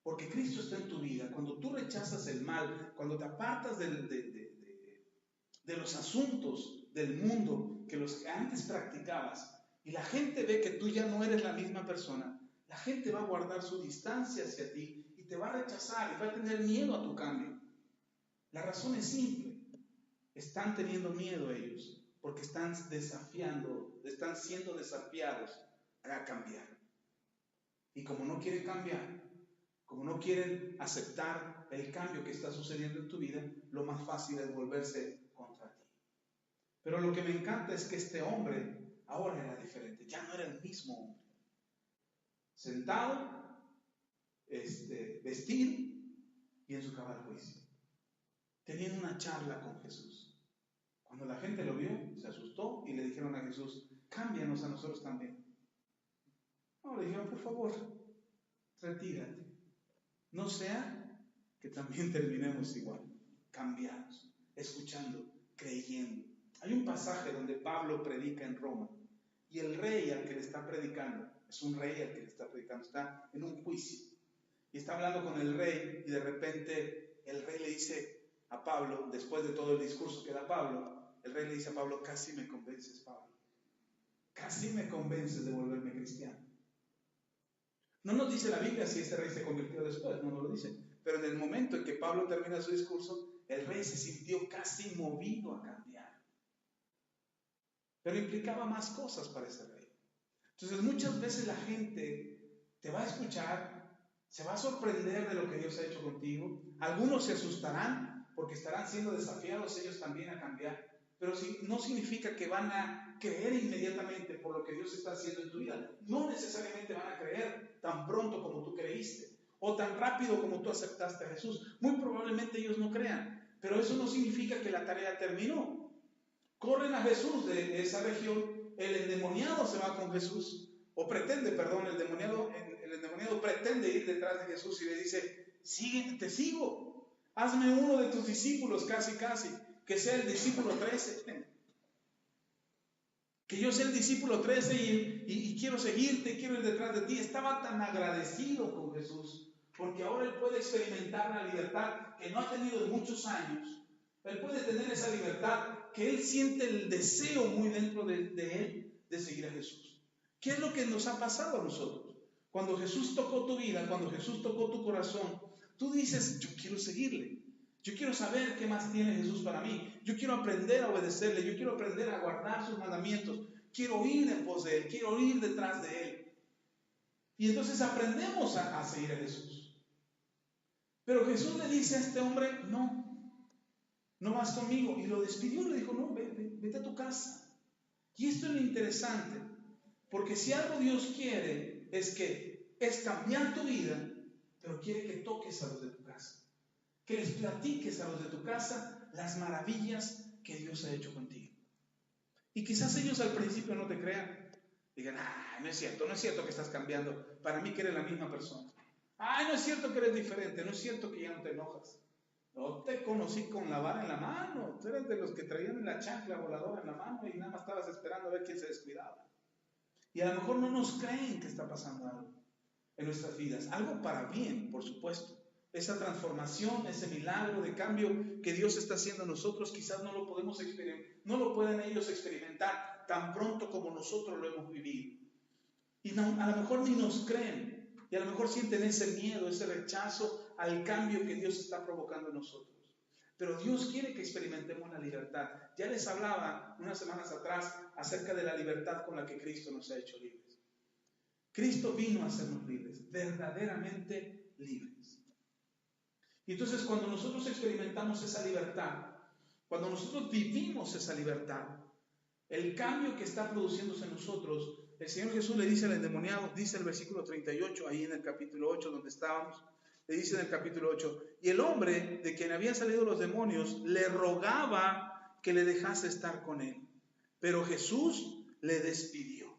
porque Cristo está en tu vida, cuando tú rechazas el mal, cuando te apartas de los asuntos del mundo que los que antes practicabas, y la gente ve que tú ya no eres la misma persona, la gente va a guardar su distancia hacia ti y te va a rechazar y va a tener miedo a tu cambio. La razón es simple. Están teniendo miedo ellos porque están siendo desafiados a cambiar. Y como no quieren cambiar, como no quieren aceptar el cambio que está sucediendo en tu vida, lo más fácil es volverse contra ti. Pero lo que me encanta es que este hombre ahora era diferente, ya no era el mismo hombre. Sentado, vestido y en su cabal juicio, teniendo una charla con Jesús. Cuando la gente lo vio, se asustó y le dijeron a Jesús: cámbianos a nosotros también. No, le dijeron: por favor, retírate. No sea que también terminemos igual, cambiados, escuchando, creyendo. Hay un pasaje donde Pablo predica en Roma y el rey al que le está predicando, es un rey al que le está predicando, está en un juicio y está hablando con el rey y de repente el rey le dice a Pablo, después de todo el discurso que da Pablo, el rey le dice a Pablo: casi me convences, Pablo, casi me convences de volverme cristiano. No nos dice la Biblia si este rey se convirtió después, no nos lo dice. Pero en el momento en que Pablo termina su discurso, el rey se sintió casi movido a cambiar. Pero implicaba más cosas para ese rey. Entonces muchas veces la gente te va a escuchar, se va a sorprender de lo que Dios ha hecho contigo. Algunos se asustarán porque estarán siendo desafiados ellos también a cambiar. Pero no significa que van a creer inmediatamente por lo que Dios está haciendo en tu vida. No necesariamente van a creer tan pronto como tú creíste o tan rápido como tú aceptaste a Jesús. Muy probablemente ellos no crean, pero eso no significa que la tarea terminó. Corren a Jesús de esa región, el endemoniado se va con Jesús, o pretende, perdón, el endemoniado pretende ir detrás de Jesús y le dice: sigue, te sigo, hazme uno de tus discípulos, casi, que sea el discípulo 13. Que yo sea el discípulo 13 y quiero seguirte, quiero ir detrás de ti. Estaba tan agradecido con Jesús, porque ahora él puede experimentar la libertad que no ha tenido en muchos años. Él puede tener esa libertad que él siente el deseo muy dentro de él de seguir a Jesús. ¿Qué es lo que nos ha pasado a nosotros? Cuando Jesús tocó tu vida, cuando Jesús tocó tu corazón, tú dices: yo quiero seguirle. Yo quiero saber qué más tiene Jesús para mí. Yo quiero aprender a obedecerle. Yo quiero aprender a guardar sus mandamientos. Quiero ir en pos de él. Quiero ir detrás de él. Y entonces aprendemos a seguir a Jesús. Pero Jesús le dice a este hombre: no vas conmigo. Y lo despidió, le dijo: no, vete a tu casa. Y esto es lo interesante, porque si algo Dios quiere es cambiar tu vida, pero quiere que toques a los de tu casa, que les platiques a los de tu casa las maravillas que Dios ha hecho contigo. Y quizás ellos al principio no te crean, digan: no es cierto que estás cambiando, para mí que eres la misma persona. No es cierto que eres diferente, no es cierto que ya no te enojas. No te conocí con la vara en la mano. Tú eres de los que traían la chancla voladora en la mano y nada más estabas esperando a ver quién se descuidaba. Y a lo mejor no nos creen que está pasando algo en nuestras vidas. Algo para bien, por supuesto. Esa transformación, ese milagro de cambio que Dios está haciendo en nosotros, quizás no lo podemos experimentar, no lo pueden ellos experimentar tan pronto como nosotros lo hemos vivido. Y a lo mejor ni nos creen. Y a lo mejor sienten ese miedo, ese rechazo al cambio que Dios está provocando en nosotros. Pero Dios quiere que experimentemos la libertad. Ya les hablaba unas semanas atrás acerca de la libertad con la que Cristo nos ha hecho libres. Cristo vino a hacernos libres, verdaderamente libres. Y entonces cuando nosotros experimentamos esa libertad, cuando nosotros vivimos esa libertad, el cambio que está produciéndose en nosotros, el Señor Jesús le dice al endemoniado, dice el versículo 38, ahí en el capítulo 8 donde estábamos, le dice en el capítulo 8, y el hombre de quien habían salido los demonios le rogaba que le dejase estar con él, pero Jesús le despidió.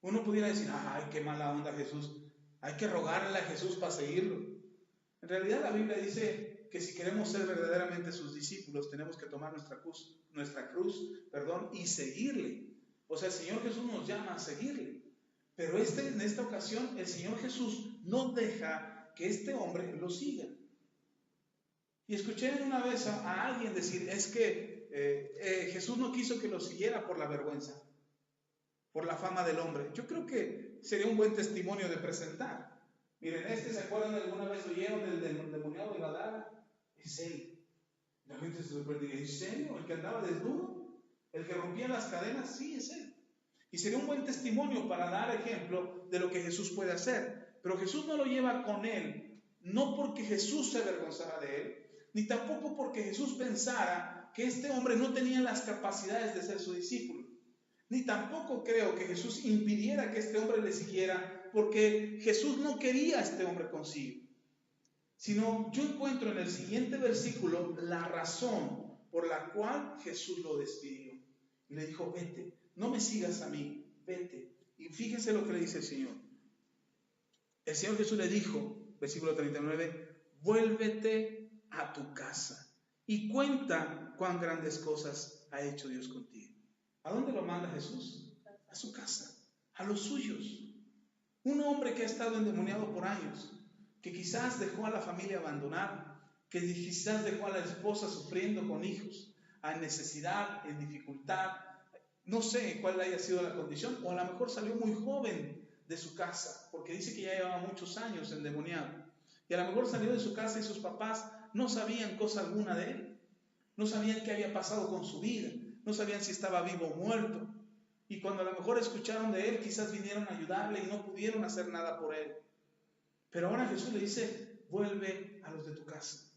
Uno pudiera decir: qué mala onda Jesús, hay que rogarle a Jesús para seguirlo. En realidad la Biblia dice que si queremos ser verdaderamente sus discípulos, tenemos que tomar nuestra cruz, y seguirle. O sea, el Señor Jesús nos llama a seguirle. Pero en esta ocasión, el Señor Jesús no deja que este hombre lo siga. Y escuché una vez a alguien decir: es que Jesús no quiso que lo siguiera por la vergüenza, por la fama del hombre. Yo creo que sería un buen testimonio de presentar. Miren, ¿se acuerdan de alguna vez oyeron del endemoniado de Gadara? Es él. La gente se sorprende: ¿en serio? ¿El que andaba desnudo? ¿El que rompía las cadenas? Sí, es él. Y sería un buen testimonio para dar ejemplo de lo que Jesús puede hacer. Pero Jesús no lo lleva con él, no porque Jesús se avergonzara de él, ni tampoco porque Jesús pensara que este hombre no tenía las capacidades de ser su discípulo. Ni tampoco creo que Jesús impidiera que este hombre le siguiera, porque Jesús no quería a este hombre consigo. Sino yo encuentro en el siguiente versículo la razón por la cual Jesús lo despidió. Y le dijo, vete, no me sigas a mí, vete. Y fíjense lo que le dice el Señor. El Señor Jesús le dijo, versículo 39, vuélvete a tu casa y cuenta cuán grandes cosas ha hecho Dios contigo. ¿A dónde lo manda Jesús? A su casa, a los suyos. Un hombre que ha estado endemoniado por años, que quizás dejó a la familia abandonada, que quizás dejó a la esposa sufriendo con hijos, en necesidad, en dificultad, no sé cuál haya sido la condición, o a lo mejor salió muy joven de su casa, porque dice que ya llevaba muchos años endemoniado, y a lo mejor salió de su casa y sus papás no sabían cosa alguna de él, no sabían qué había pasado con su vida, no sabían si estaba vivo o muerto, y cuando a lo mejor escucharon de él, quizás vinieron a ayudarle y no pudieron hacer nada por él. Pero ahora Jesús le dice, vuelve a los de tu casa.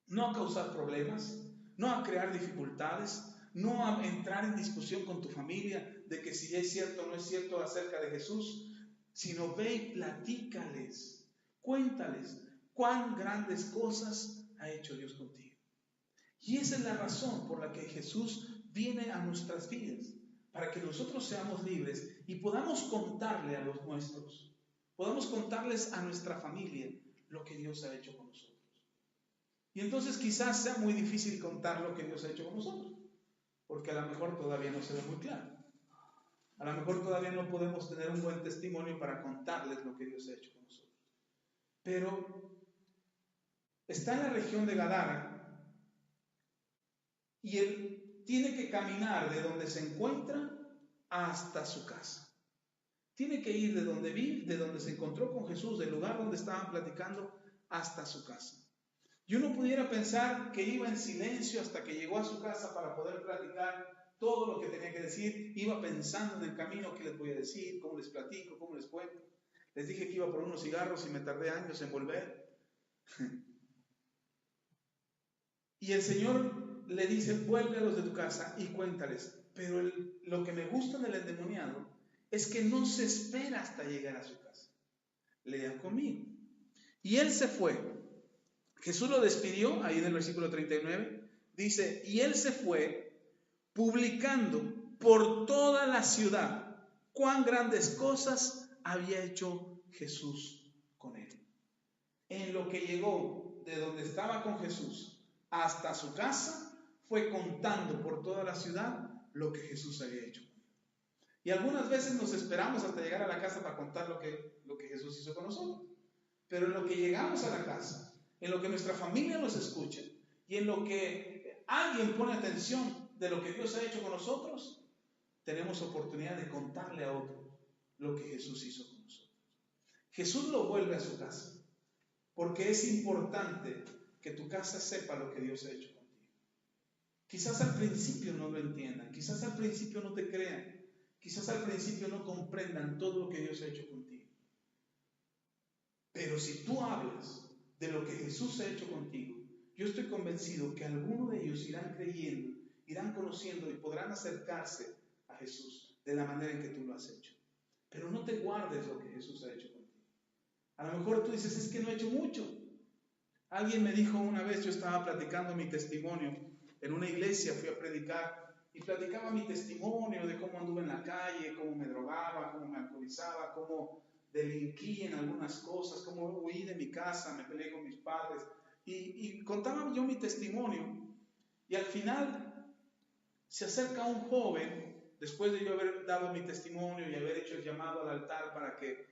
No a causar problemas, no a crear dificultades, no a entrar en discusión con tu familia de que si es cierto o no es cierto acerca de Jesús, sino ve y platícales, cuéntales cuán grandes cosas ha hecho Dios contigo. Y esa es la razón por la que Jesús viene a nuestras vidas, para que nosotros seamos libres y podamos contarle a los nuestros, podamos contarles a nuestra familia lo que Dios ha hecho con nosotros. Y entonces quizás sea muy difícil contar lo que Dios ha hecho con nosotros, porque a lo mejor todavía no se ve muy claro. A lo mejor todavía no podemos tener un buen testimonio para contarles lo que Dios ha hecho con nosotros. Pero está en la región de Gadara y él tiene que caminar de donde se encuentra hasta su casa. Tiene que ir de donde vive, de donde se encontró con Jesús, del lugar donde estaban platicando, hasta su casa. Y uno pudiera pensar que iba en silencio hasta que llegó a su casa para poder platicar todo lo que tenía que decir. Iba pensando en el camino, qué les voy a decir, cómo les platico, cómo les cuento. Les dije que iba por unos cigarros y me tardé años en volver. Y el Señor le dice, vuelve a los de tu casa y cuéntales. Pero lo que me gusta del endemoniado es que no se espera hasta llegar a su casa. Lean conmigo. Y él se fue. Jesús lo despidió, ahí en el versículo 39, dice, y él se fue publicando por toda la ciudad cuán grandes cosas había hecho Jesús con él. En lo que llegó de donde estaba con Jesús hasta su casa, fue contando por toda la ciudad lo que Jesús había hecho. Y algunas veces nos esperamos hasta llegar a la casa para contar lo que Jesús hizo con nosotros. Pero en lo que llegamos a la casa, en lo que nuestra familia nos escucha y en lo que alguien pone atención de lo que Dios ha hecho con nosotros, tenemos oportunidad de contarle a otro lo que Jesús hizo con nosotros. Jesús lo vuelve a su casa, porque es importante que tu casa sepa lo que Dios ha hecho contigo. Quizás al principio no lo entiendan, quizás al principio no te crean, quizás al principio no comprendan todo lo que Dios ha hecho contigo. Pero si tú hablas de lo que Jesús ha hecho contigo, yo estoy convencido que algunos de ellos irán creyendo, irán conociendo y podrán acercarse a Jesús de la manera en que tú lo has hecho. Pero no te guardes lo que Jesús ha hecho contigo. A lo mejor tú dices, es que no he hecho mucho. Alguien me dijo una vez, yo estaba platicando mi testimonio en una iglesia, fui a predicar y platicaba mi testimonio de cómo anduve en la calle, cómo me drogaba, cómo me alcoholizaba, cómo delinquí en algunas cosas, cómo huí de mi casa, me peleé con mis padres y contaba yo mi testimonio. Y al final se acerca un joven, después de yo haber dado mi testimonio y haber hecho el llamado al altar para que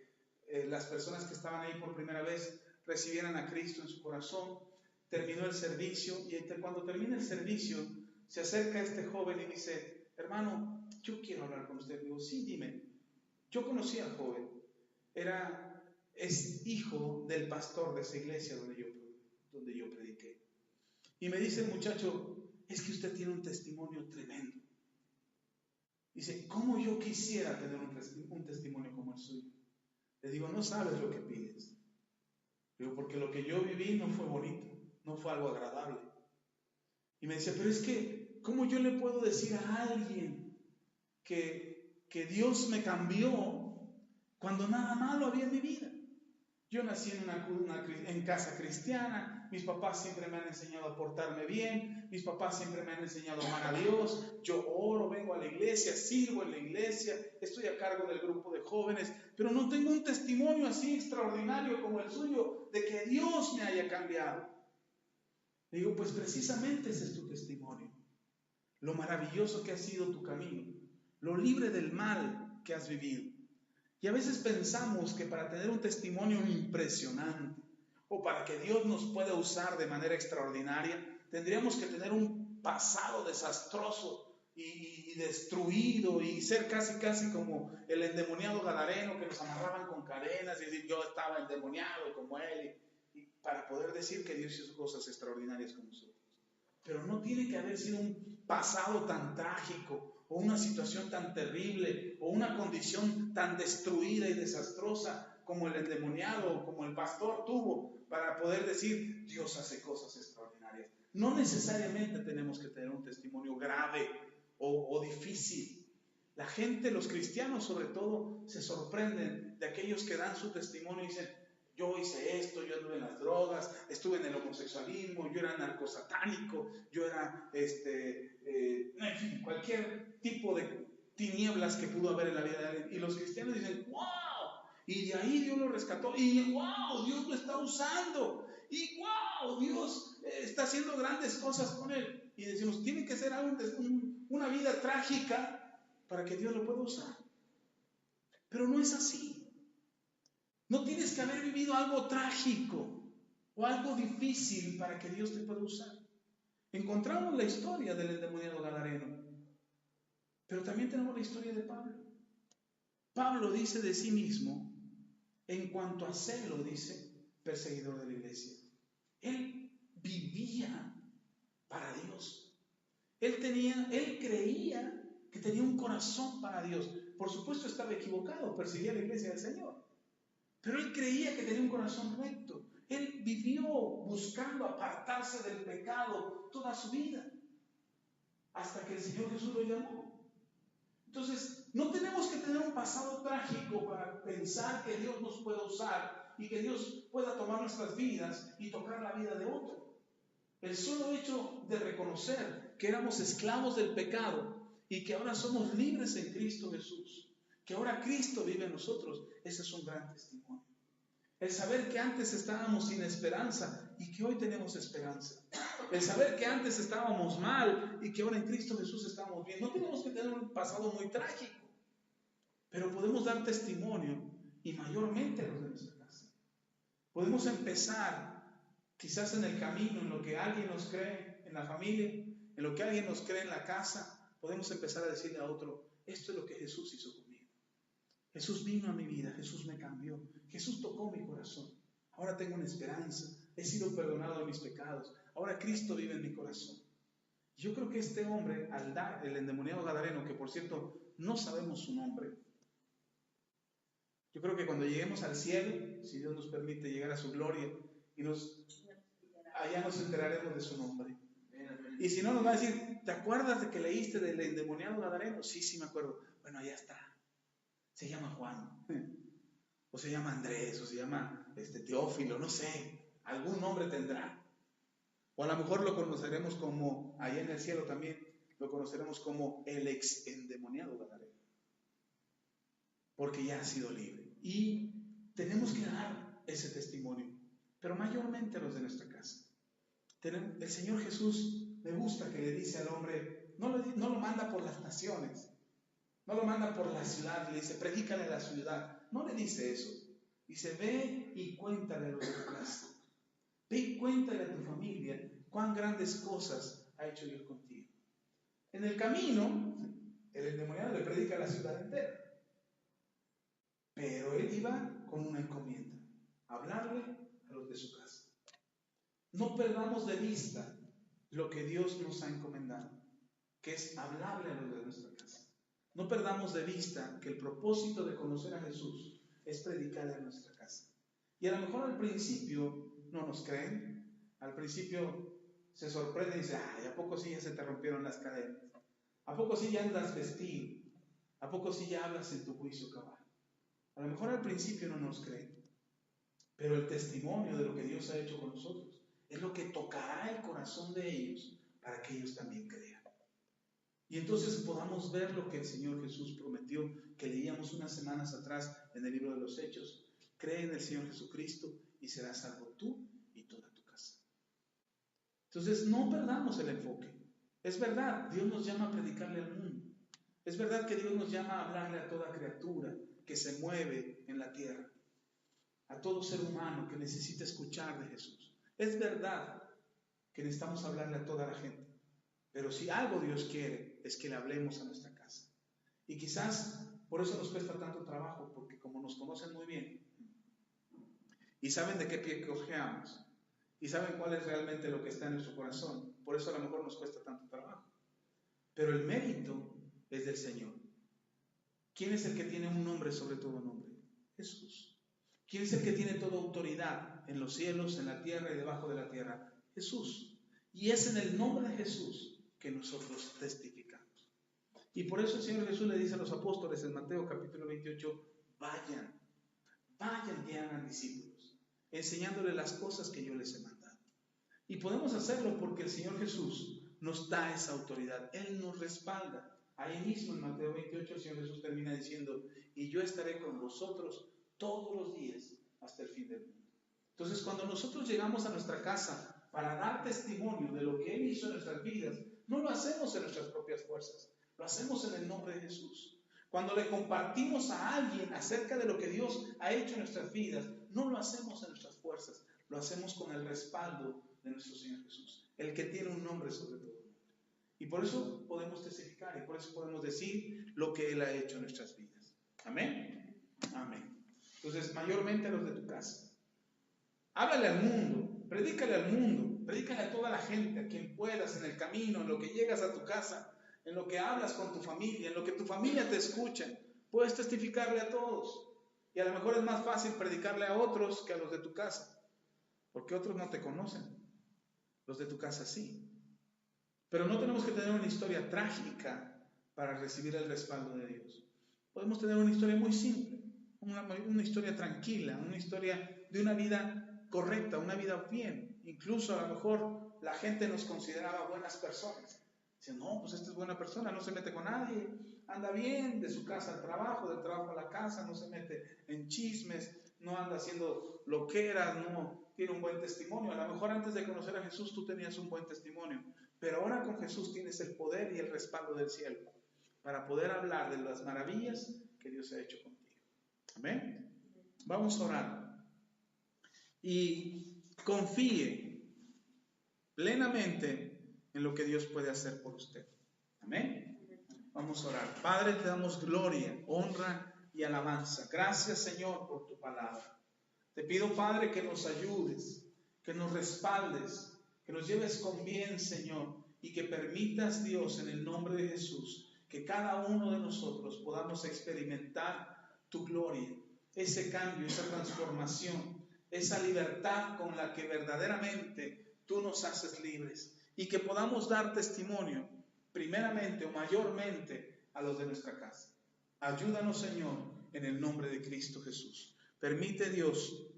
las personas que estaban ahí por primera vez recibieran a Cristo en su corazón. Terminó el servicio y cuando termina el servicio se acerca este joven y dice, hermano, yo quiero hablar con usted. Digo, sí, dime. Yo conocí al joven, es hijo del pastor de esa iglesia donde yo prediqué. Y me dice el muchacho, es que usted tiene un testimonio tremendo. Dice, ¿cómo yo quisiera tener un testimonio como el suyo? Le digo, no sabes lo que pides. Digo, porque lo que yo viví no fue bonito, no fue algo agradable. Y me dice, pero es que, ¿cómo yo le puedo decir a alguien que Dios me cambió cuando nada malo había en mi vida? Yo nací en casa cristiana, mis papás siempre me han enseñado a portarme bien, mis papás siempre me han enseñado a amar a Dios, yo oro, vengo a la iglesia, sirvo en la iglesia, estoy a cargo del grupo de jóvenes, pero no tengo un testimonio así extraordinario como el suyo de que Dios me haya cambiado. Le digo, pues precisamente ese es tu testimonio, lo maravilloso que ha sido tu camino, lo libre del mal que has vivido. Y a veces pensamos que para tener un testimonio impresionante o para que Dios nos pueda usar de manera extraordinaria, tendríamos que tener un pasado desastroso y destruido y ser casi como el endemoniado gadareno que nos amarraban con cadenas y decir yo estaba endemoniado como él y para poder decir que Dios hizo cosas extraordinarias con nosotros. Pero no tiene que haber sido un pasado tan trágico o una situación tan terrible o una condición tan destruida y desastrosa como el endemoniado o como el pastor tuvo para poder decir Dios hace cosas extraordinarias. No necesariamente tenemos que tener un testimonio grave o difícil. La gente, los cristianos sobre todo, se sorprenden de aquellos que dan su testimonio y dicen yo hice esto, yo anduve en las drogas, estuve en el homosexualismo, yo era narcosatánico, yo era, en fin, cualquier tipo de tinieblas que pudo haber en la vida de alguien. Y los cristianos dicen, wow, y de ahí Dios lo rescató, y wow, Dios lo está usando, y wow, Dios está haciendo grandes cosas con él. Y decimos, tiene que ser una vida trágica para que Dios lo pueda usar. Pero no es así. No tienes que haber vivido algo trágico o algo difícil para que Dios te pueda usar. Encontramos la historia del endemoniado gadareno, pero también tenemos la historia de Pablo. Pablo dice de sí mismo, en cuanto a celo, dice, perseguidor de la iglesia. Él vivía para Dios. Él creía que tenía un corazón para Dios. Por supuesto estaba equivocado, perseguía la iglesia del Señor. Pero él creía que tenía un corazón recto. Él vivió buscando apartarse del pecado toda su vida, hasta que el Señor Jesús lo llamó. Entonces, no tenemos que tener un pasado trágico para pensar que Dios nos pueda usar y que Dios pueda tomar nuestras vidas y tocar la vida de otro. El solo hecho de reconocer que éramos esclavos del pecado y que ahora somos libres en Cristo Jesús, que ahora Cristo vive en nosotros, ese es un gran testimonio. El saber que antes estábamos sin esperanza y que hoy tenemos esperanza. El saber que antes estábamos mal y que ahora en Cristo Jesús estamos bien. No tenemos que tener un pasado muy trágico, pero podemos dar testimonio y mayormente a los de nuestra casa. Podemos empezar quizás en el camino, en lo que alguien nos cree en la familia, en lo que alguien nos cree en la casa. Podemos empezar a decirle a otro, esto es lo que Jesús hizo conmigo. Jesús vino a mi vida, Jesús me cambió, Jesús tocó mi corazón. Ahora tengo una esperanza, he sido perdonado de mis pecados, ahora Cristo vive en mi corazón. Yo creo que este hombre, al dar el endemoniado gadareno, que por cierto no sabemos su nombre, yo creo que cuando lleguemos al cielo, si Dios nos permite llegar a su gloria, allá nos enteraremos de su nombre. Y si no, nos va a decir, ¿te acuerdas de que leíste del endemoniado gadareno? Sí, me acuerdo. Bueno, allá está. Se llama Juan, o se llama Andrés, o se llama Teófilo, no sé, algún nombre tendrá. O a lo mejor lo conoceremos como, allá en el cielo también, lo conoceremos como el ex endemoniado gadareno, porque ya ha sido libre. Y tenemos que dar ese testimonio, pero mayormente los de nuestra casa. El Señor Jesús me gusta que le dice al hombre, no lo manda por las naciones, no lo manda por la ciudad, le dice, predícale a la ciudad. No le dice eso. Dice, ve y cuéntale a los de tu casa. Ve y cuéntale a tu familia cuán grandes cosas ha hecho Dios contigo. En el camino, el endemoniado le predica a la ciudad entera. Pero él iba con una encomienda, hablarle a los de su casa. No perdamos de vista lo que Dios nos ha encomendado, que es hablarle a los de nuestra casa. no perdamos de vista que el propósito de conocer a Jesús es predicarle a nuestra casa. Y a lo mejor al principio no nos creen, al principio se sorprenden y dicen, ay, ¿a poco sí ya se te rompieron las cadenas? ¿A poco sí ya andas vestido? ¿A poco sí ya hablas en tu juicio cabal? A lo mejor al principio no nos creen, pero el testimonio de lo que Dios ha hecho con nosotros es lo que tocará el corazón de ellos para que ellos también crean. Y entonces podamos ver lo que el Señor Jesús prometió, que leíamos unas semanas atrás en el libro de los Hechos. Cree en el Señor Jesucristo y serás salvo tú y toda tu casa. Entonces no perdamos el enfoque. Es verdad, Dios nos llama a predicarle al mundo. Es verdad que Dios nos llama a hablarle a toda criatura que se mueve en la tierra, a todo ser humano que necesita escuchar de Jesús. Es verdad que necesitamos hablarle a toda la gente. Pero si algo Dios quiere, es que le hablemos a nuestra casa. Y quizás por eso nos cuesta tanto trabajo, porque como nos conocen muy bien, y saben de qué pie cojeamos, y saben cuál es realmente lo que está en nuestro corazón, por eso a lo mejor nos cuesta tanto trabajo. Pero el mérito es del Señor. ¿Quién es el que tiene un nombre sobre todo nombre? Jesús. ¿Quién es el que tiene toda autoridad en los cielos, en la tierra y debajo de la tierra? Jesús. Y es en el nombre de Jesús que nosotros testificamos. Y por eso el Señor Jesús le dice a los apóstoles en Mateo capítulo 28, vayan y hagan discípulos, enseñándoles las cosas que yo les he mandado. Y podemos hacerlo porque el Señor Jesús nos da esa autoridad, Él nos respalda. Ahí mismo en Mateo 28 el Señor Jesús termina diciendo, y yo estaré con vosotros todos los días hasta el fin del mundo. Entonces cuando nosotros llegamos a nuestra casa para dar testimonio de lo que Él hizo en nuestras vidas, no lo hacemos en nuestras propias fuerzas, lo hacemos en el nombre de Jesús. Cuando le compartimos a alguien acerca de lo que Dios ha hecho en nuestras vidas, no lo hacemos en nuestras fuerzas, lo hacemos con el respaldo de nuestro Señor Jesús, el que tiene un nombre sobre todo nombre. Y por eso podemos testificar y por eso podemos decir lo que Él ha hecho en nuestras vidas. Amén. Amén. Entonces, mayormente a los de tu casa. Háblale al mundo, predícale al mundo, predícale a toda la gente, a quien puedas, en el camino, en lo que llegas a tu casa, en lo que hablas con tu familia, en lo que tu familia te escucha. Puedes testificarle a todos. Y a lo mejor es más fácil predicarle a otros que a los de tu casa, porque otros no te conocen, los de tu casa sí. Pero no tenemos que tener una historia trágica para recibir el respaldo de Dios. Podemos tener una historia muy simple, una historia tranquila, una historia de una vida correcta, una vida bien. Incluso a lo mejor la gente nos consideraba buenas personas. Dicen, no, pues esta es buena persona, no se mete con nadie, anda bien, de su casa al trabajo, del trabajo a la casa, no se mete en chismes, no anda haciendo loqueras, no tiene un buen testimonio. A lo mejor antes de conocer a Jesús tú tenías un buen testimonio, pero ahora con Jesús tienes el poder y el respaldo del cielo para poder hablar de las maravillas que Dios ha hecho contigo. Amén. Vamos a orar. Y confíe plenamente en lo que Dios puede hacer por usted. Amén. Vamos a orar. Padre, te damos gloria, honra y alabanza. Gracias, Señor, por tu palabra. Te pido, Padre, que nos ayudes, que nos respaldes, que nos lleves con bien, Señor, y que permitas, Dios, en el nombre de Jesús, que cada uno de nosotros podamos experimentar tu gloria, ese cambio, esa transformación, esa libertad con la que verdaderamente tú nos haces libres y que podamos dar testimonio primeramente o mayormente a los de nuestra casa. Ayúdanos, Señor, en el nombre de Cristo Jesús. Permite, Dios,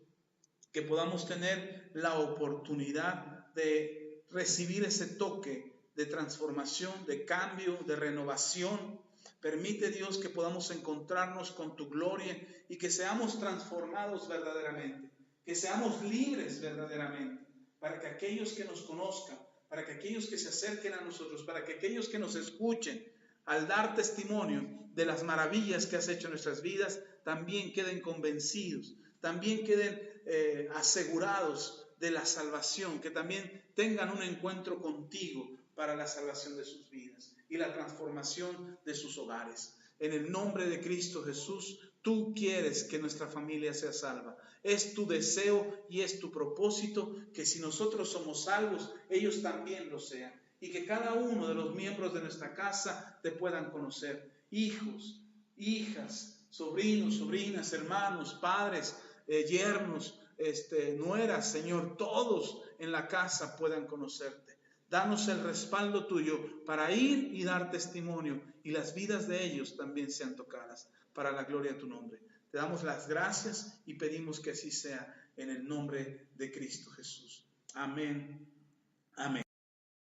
que podamos tener la oportunidad de recibir ese toque de transformación, de cambio, de renovación. Permite, Dios, que podamos encontrarnos con tu gloria y que seamos transformados verdaderamente, que seamos libres verdaderamente, para que aquellos que nos conozcan, para que aquellos que se acerquen a nosotros, para que aquellos que nos escuchen, al dar testimonio de las maravillas que has hecho en nuestras vidas, también queden convencidos, también queden asegurados de la salvación, que también tengan un encuentro contigo para la salvación de sus vidas y la transformación de sus hogares. En el nombre de Cristo Jesús, tú quieres que nuestra familia sea salva. Es tu deseo y es tu propósito que si nosotros somos salvos, ellos también lo sean. Y que cada uno de los miembros de nuestra casa te puedan conocer hijos, hijas, sobrinos, sobrinas, hermanos, padres, yernos, nueras, Señor, todos en la casa puedan conocerte. Danos el respaldo tuyo para ir y dar testimonio y las vidas de ellos también sean tocadas para la gloria de tu nombre. Te damos las gracias y pedimos que así sea en el nombre de Cristo Jesús. Amén. Amén.